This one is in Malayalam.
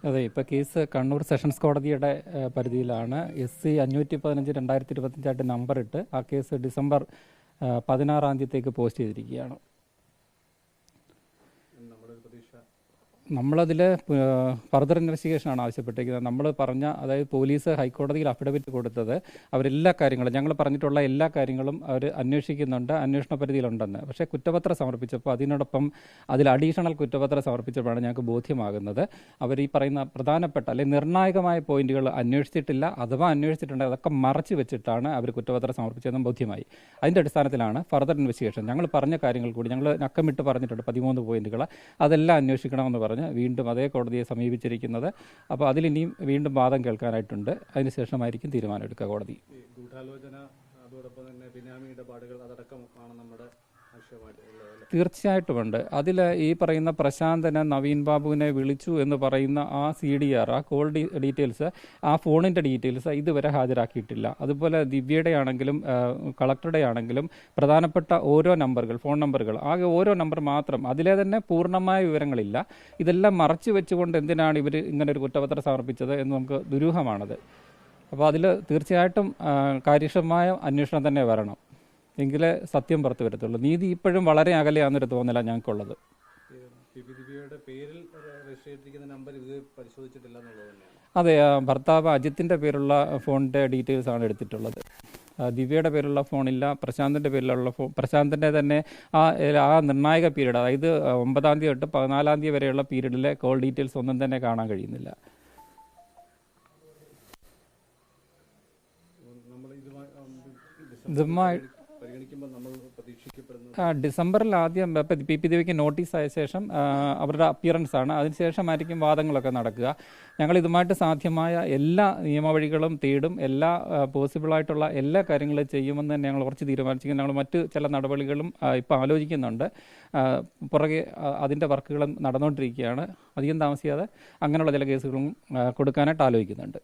അതെ, ഇപ്പോൾ കേസ് കണ്ണൂർ സെഷൻസ് കോടതിയുടെ പരിധിയിലാണ്. SC 515/2025 നമ്പറിട്ട് ആ കേസ് ഡിസംബർ 16 തീയതിക്ക് പോസ്റ്റ് ചെയ്തിരിക്കുകയാണ്. നമ്മളതിൽ ഫർദർ ഇൻവെസ്റ്റിഗേഷനാണ് ആവശ്യപ്പെട്ടിരിക്കുന്നത്. നമ്മൾ പറഞ്ഞ, അതായത് പോലീസ് ഹൈക്കോടതിയിൽ അഫിഡവിറ്റ് കൊടുത്തത് അവരെല്ലാ കാര്യങ്ങളും, ഞങ്ങൾ പറഞ്ഞിട്ടുള്ള എല്ലാ കാര്യങ്ങളും അവർ അന്വേഷിക്കുന്നുണ്ട്, അന്വേഷണ പരിധിയിലുണ്ടെന്ന്. പക്ഷേ കുറ്റപത്രം സമർപ്പിച്ചപ്പോൾ അതിനോടൊപ്പം അതിൽ അഡീഷണൽ കുറ്റപത്രം സമർപ്പിച്ചപ്പോഴാണ് ഞങ്ങൾക്ക് ബോധ്യമാകുന്നത് അവർ ഈ പറയുന്ന പ്രധാനപ്പെട്ട അല്ലെങ്കിൽ നിർണായകമായ പോയിന്റുകൾ അന്വേഷിച്ചിട്ടില്ല, അഥവാ അന്വേഷിച്ചിട്ടുണ്ടെങ്കിൽ അതൊക്കെ മറച്ചു വെച്ചിട്ടാണ് അവർ കുറ്റപത്രം സമർപ്പിച്ചതെന്നും ബോധ്യമായി. അതിൻ്റെ അടിസ്ഥാനത്തിലാണ് ഫർദർ ഇൻവെസ്റ്റിഗേഷൻ. ഞങ്ങൾ പറഞ്ഞ കാര്യങ്ങൾ കൂടി ഞങ്ങൾ നക്കമിട്ട് പറഞ്ഞിട്ടുണ്ട്, 13 പോയിന്റുകൾ, അതെല്ലാം അന്വേഷിക്കണമെന്ന് പറഞ്ഞ് വീണ്ടും അതേ കോടതിയെ സമീപിച്ചിരിക്കുന്നത്. അപ്പോൾ അതിലിനിയും വീണ്ടും വാദം കേൾക്കാനായിട്ടുണ്ട്. അതിനുശേഷമായിരിക്കും തീരുമാനമെടുക്കുക കോടതി. ഗൂഢാലോചന, അതോടൊപ്പം തന്നെ ബിനാമി ഇടപാടുകൾ അതടക്കമാണ് നമ്മുടെ തീർച്ചയായിട്ടുമുണ്ട്. അതിൽ ഈ പറയുന്ന പ്രശാന്തന് നവീൻ ബാബുവിനെ വിളിച്ചു എന്ന് പറയുന്ന ആ CDR, ആ കോൾ ഡീറ്റെയിൽസ്, ആ ഫോണിൻ്റെ ഡീറ്റെയിൽസ് ഇതുവരെ ഹാജരാക്കിയിട്ടില്ല. അതുപോലെ ദിവ്യയുടെ ആണെങ്കിലും കളക്ടറുടെ ആണെങ്കിലും പ്രധാനപ്പെട്ട ഓരോ നമ്പറുകൾ, ഫോൺ നമ്പറുകൾ, ആകെ ഓരോ നമ്പർ മാത്രം, അതിലെ തന്നെ പൂർണ്ണമായ വിവരങ്ങളില്ല. ഇതെല്ലാം മറച്ചു വെച്ചുകൊണ്ട് എന്തിനാണ് ഇവർ ഇങ്ങനെ ഒരു കുറ്റപത്രം സമർപ്പിച്ചത് എന്ന് നമുക്ക് ദുരൂഹമാണത്. അപ്പോൾ അതിൽ തീർച്ചയായിട്ടും കാര്യക്ഷമമായ അന്വേഷണം തന്നെ വരണം, എങ്കിലേ സത്യം പുറത്തു വരത്തുള്ളൂ. നീതി ഇപ്പോഴും വളരെ അകലെയാണെന്നൊരു തോന്നലാണ് ഞങ്ങൾക്കുള്ളത്. അതെ, ഭർത്താവ് അജിത്തിൻ്റെ പേരുള്ള ഫോണിൻ്റെ ഡീറ്റെയിൽസ് ആണ് എടുത്തിട്ടുള്ളത്. ദിവ്യയുടെ പേരുള്ള ഫോണില്ല, പ്രശാന്തിൻ്റെ പേരിലുള്ള പ്രശാന്തിൻ്റെ തന്നെ ആ നിർണായക പീരീഡ്, അതായത് 9 തീയതി തൊട്ട് 14 തീയതി വരെയുള്ള പീരീഡിലെ കോൾ ഡീറ്റെയിൽസ് ഒന്നും തന്നെ കാണാൻ കഴിയുന്നില്ല. ഡിസംബറിൽ ആദ്യം PP ദേവിക്ക് നോട്ടീസ് ആയ ശേഷം അവരുടെ അപ്പിയറൻസ് ആണ്, അതിനുശേഷമായിരിക്കും വാദങ്ങളൊക്കെ നടക്കുക. ഞങ്ങൾ ഇതുമായിട്ട് സാധ്യമായ എല്ലാ നിയമവഴികളും തേടും, എല്ലാ പോസിബിളായിട്ടുള്ള എല്ലാ കാര്യങ്ങളും ചെയ്യുമെന്ന് തന്നെ ഞങ്ങൾ കുറച്ച് തീരുമാനിച്ചിരിക്കുന്നു. ഞങ്ങൾ മറ്റ് ചില നടപടികളും ഇപ്പോൾ ആലോചിക്കുന്നുണ്ട്. പുറകെ അതിൻ്റെ വർക്കുകളും നടന്നുകൊണ്ടിരിക്കുകയാണ്. അധികം താമസിയാതെ അങ്ങനെയുള്ള ചില കേസുകളും കൊടുക്കാനായിട്ട് ആലോചിക്കുന്നുണ്ട്.